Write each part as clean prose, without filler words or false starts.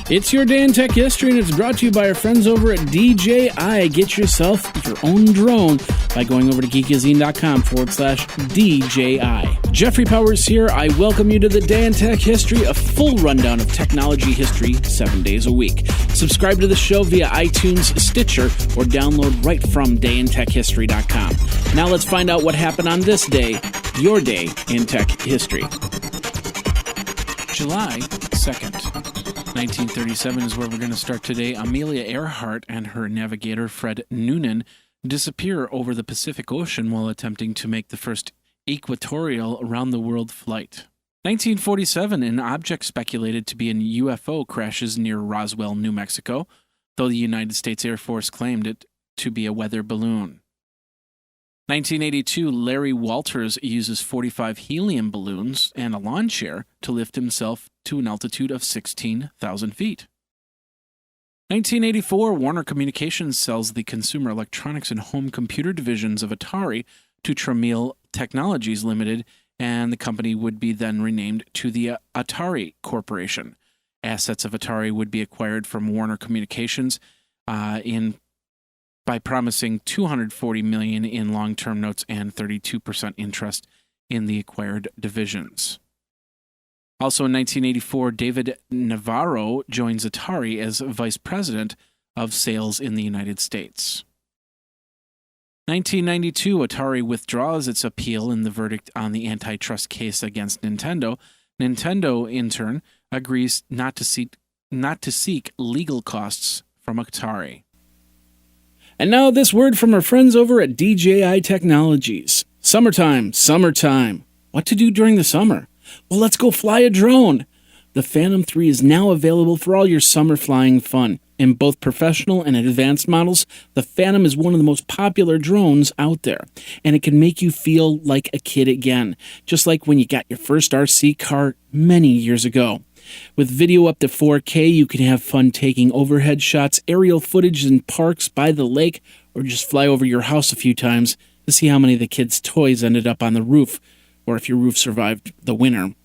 It's your day in tech history, and it's brought to you by our friends over at DJI. Get yourself your own drone by going over to geekazine.com/DJI. Jeffrey Powers here. I welcome you to the Day in Tech History, a full rundown of technology history 7 days a week. Subscribe to the show via iTunes, Stitcher, or download right from dayintechhistory.com. Now let's find out what happened on this day, your day in tech history. July 2nd. 1937 is where we're going to start today. Amelia Earhart and her navigator, Fred Noonan, disappear over the Pacific Ocean while attempting to make the first equatorial around-the-world flight. 1947, an object speculated to be a UFO crashes near Roswell, New Mexico, though the United States Air Force claimed it to be a weather balloon. 1982, Larry Walters uses 45 helium balloons and a lawn chair to lift himself to an altitude of 16,000 feet. 1984, Warner Communications sells the consumer electronics and home computer divisions of Atari to Tramiel Technologies Limited, and the company would be then renamed to the Atari Corporation. Assets of Atari would be acquired from Warner Communications by promising $240 million in long-term notes and 32% interest in the acquired divisions. Also in 1984, David Navarro joins Atari as vice president of sales in the United States. 1992, Atari withdraws its appeal in the verdict on the antitrust case against Nintendo. Nintendo, in turn, agrees not to seek legal costs from Atari. And now this word from our friends over at DJI Technologies. Summertime. What to do during the summer? Well, let's go fly a drone. The Phantom 3 is now available for all your summer flying fun. In both professional and advanced models, the Phantom is one of the most popular drones out there, and it can make you feel like a kid again, just like when you got your first RC car many years ago. With video up to 4K, you can have fun taking overhead shots, aerial footage in parks, by the lake, or just fly over your house a few times to see how many of the kids' toys ended up on the roof, or if your roof survived the winter.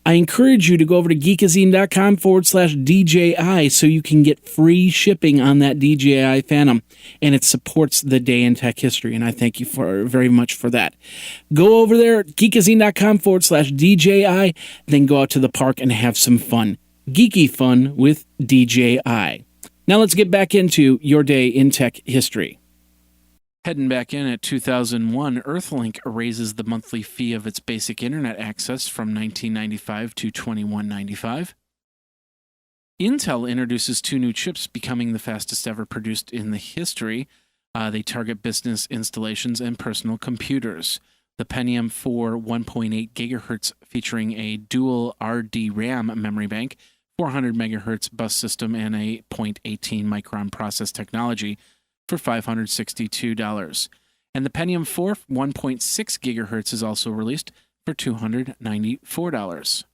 I encourage you to go over to geekazine.com/DJI so you can get free shipping on that DJI Phantom, and it supports the Day in Tech History, and I thank you very much for that. Go over there, geekazine.com/DJI, then go out to the park and have some fun. Geeky fun with DJI. Now let's get back into your Day in Tech History. Heading back in at 2001, Earthlink raises the monthly fee of its basic internet access from $19.95 to $21.95. Intel introduces 2 new chips, becoming the fastest ever produced in the history. They target business installations and personal computers. The Pentium 4 1.8 gigahertz featuring a dual RD-RAM memory bank, 400 megahertz bus system, and a 0.18 micron process technology for $562. And the Pentium 4 1.6 gigahertz is also released for $294.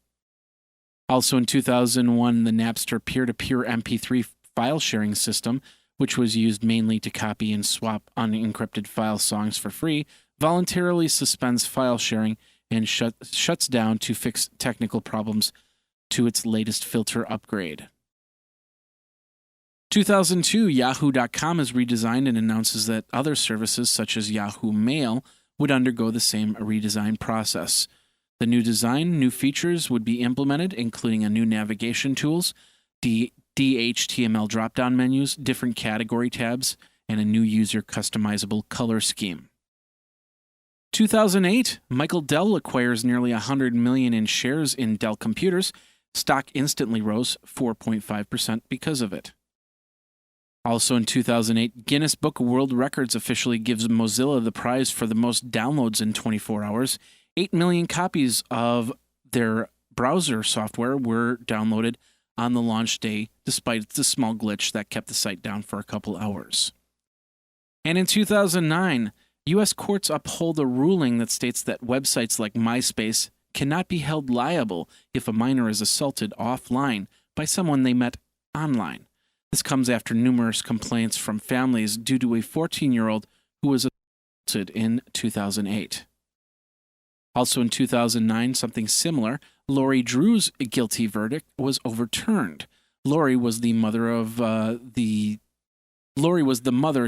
Also in 2001, the Napster peer-to-peer MP3 file sharing system, which was used mainly to copy and swap unencrypted file songs for free, voluntarily suspends file sharing and shuts down to fix technical problems to its latest filter upgrade. 2002, Yahoo.com is redesigned and announces that other services such as Yahoo Mail would undergo the same redesign process. The new design, new features would be implemented, including a new navigation tools, DHTML drop-down menus, different category tabs, and a new user customizable color scheme. 2008, Michael Dell acquires nearly $100 million in shares in Dell Computers. Stock instantly rose 4.5% because of it. Also in 2008, Guinness Book of World Records officially gives Mozilla the prize for the most downloads in 24 hours. 8 million copies of their browser software were downloaded on the launch day, despite the small glitch that kept the site down for a couple hours. And in 2009, U.S. courts uphold a ruling that states that websites like MySpace cannot be held liable if a minor is assaulted offline by someone they met online. This comes after numerous complaints from families due to a 14-year-old who was assaulted in 2008. Also in 2009, something similar, Lori Drew's guilty verdict was overturned. Lori was the mother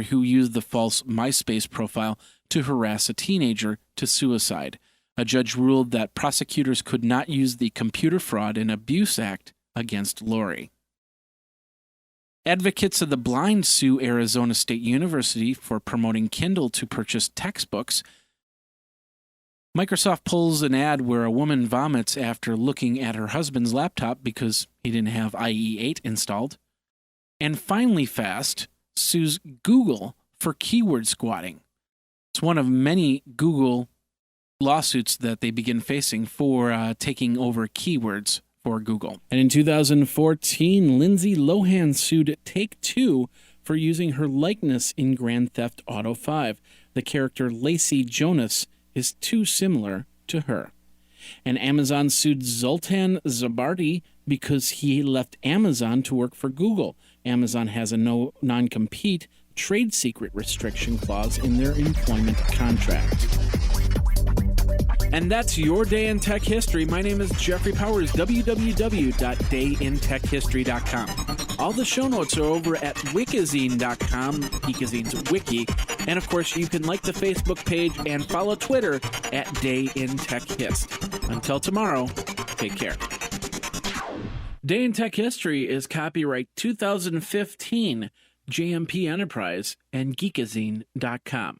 who used the false MySpace profile to harass a teenager to suicide. A judge ruled that prosecutors could not use the Computer Fraud and Abuse Act against Lori. Advocates of the blind sue Arizona State University for promoting Kindle to purchase textbooks. Microsoft pulls an ad where a woman vomits after looking at her husband's laptop because he didn't have IE8 installed. And Finally Fast sues Google for keyword squatting. It's one of many Google lawsuits that they begin facing for taking over keywords for Google. And in 2014, Lindsay Lohan sued Take-Two for using her likeness in Grand Theft Auto 5. The character Lacey Jonas is too similar to her. And Amazon sued Zoltan Zabardi because he left Amazon to work for Google. Amazon has a non-compete trade secret restriction clause in their employment contract. And that's your day in tech history. My name is Jeffrey Powers, www.dayintechhistory.com. All the show notes are over at wikizine.com, Geekazine's wiki. And of course, you can like the Facebook page and follow Twitter at Day in Tech Hist. Until tomorrow, take care. Day in Tech History is copyright 2015, JMP Enterprise and Geekazine.com.